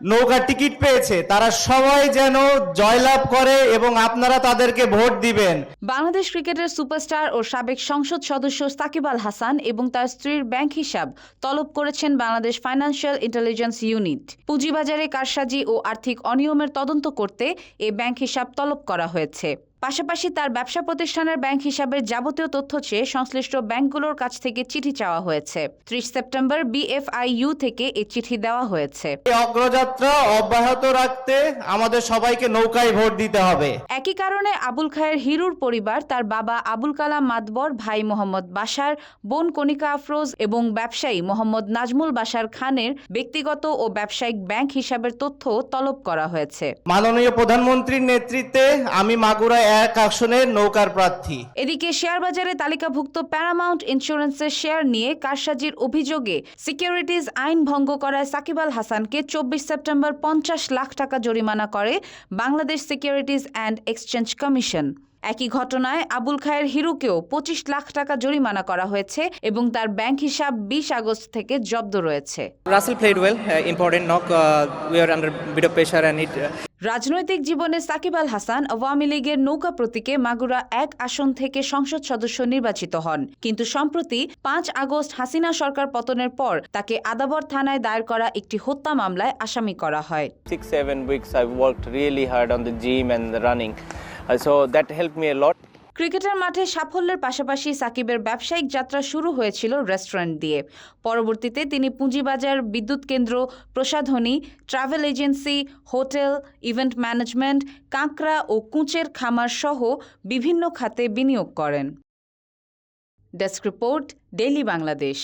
নৌকা টিকিট পেয়েছে তারা সবাই যেন জয়লাভ করে এবং আপনারা তাদেরকে ভোট দিবেন। বাংলাদেশ ক্রিকেটের সুপারস্টার ও সাবেক সংসদ সদস্য সাকিব আল হাসান এবং তার স্ত্রীর ব্যাংক হিসাব তলব করেছেন বাংলাদেশ ফাইন্যান্সিয়াল ইন্টেলিজেন্স ইউনিট। পুঁজিবাজারে কারসাজি ও আর্থিক অনিয়মের তদন্ত করতে এ ব্যাংক হিসাব তলব করা হয়েছে। পাশাপাশি তার ব্যবসা প্রতিষ্ঠানের ব্যাংক হিসাবের যাবতীয় তথ্য চেয়ে সংশ্লিষ্ট ব্যাংকগুলোর কাছ থেকে চিঠি চাওয়া হয়েছে। ৩০ সেপ্টেম্বর বিএফআইইউ থেকে এই চিঠি দেওয়া হয়েছে। এই অগ্রযাত্রা অব্যাহত রাখতে আমাদের সবাইকে নৌকায় ভোট দিতে হবে। একই কারণে আবুল খায়ের হিরুর পরিবার তার বাবা আবুল কালাম মাতবর, ভাই মোহাম্মদ বাশার, বোন কণিকা আফরোজ এবং ব্যবসায়ী মোহাম্মদ নাজমুল বাশার খানের ব্যক্তিগত ও ব্যবসায়িক ব্যাংক হিসাবের তথ্য তলব করা হয়েছে। মাননীয় প্রধানমন্ত্রীর নেতৃত্বে আমি মাগুরা ১ আসনের নৌকার প্রার্থী। এদিকে শেয়ার বাজারে তালিকাভুক্ত প্যারামাউন্ট ইন্স্যুরেন্সের শেয়ার নিয়ে কারসাজির অভিযোগে সিকিউরিটিজ আইন ভঙ্গ করায় সাকিব আল হাসানকে ২৪ সেপ্টেম্বর ৫০ লাখ টাকা জরিমানা করে Bangladesh securities and exchange commission. একই ঘটনায় আবুল খায়ের হিরুকেও ২৫ লাখ টাকা জরিমানা করা হয়েছে এবং তার ব্যাংক হিসাব ২০ আগস্ট থেকে জব্দ রয়েছে। Russell played well, important knock. We are under bit of pressure and it. রাজনৈতিক জীবনে সাকিব আল হাসান আওয়ামী লীগের নৌকা প্রতীকে মাগুরা ১ আসন থেকে সংসদ সদস্য নির্বাচিত হন, কিন্তু সম্প্রতি ৫ আগস্ট হাসিনা সরকার পতনের পর তাকে আদাবর থানায় দায়ের করা একটি হত্যা মামলায় আসামি করা হয়। 6-7 weeks I've worked really hard on the gym and the running, so that helped me a lot. ক্রিকেটের মাঠে সাফল্যের পাশাপাশি সাকিবের ব্যবসায়িক যাত্রা শুরু হয়েছিল রেস্টুরেন্ট দিয়ে। পরবর্তীতে তিনি পুঁজিবাজার, বিদ্যুৎ কেন্দ্র, প্রসাধনী, travel agency, hotel, event management, কাঁকড়া ও কুঁচের খামার সহ বিভিন্ন খাতে বিনিয়োগ করেন। Desk report, daily Bangladesh.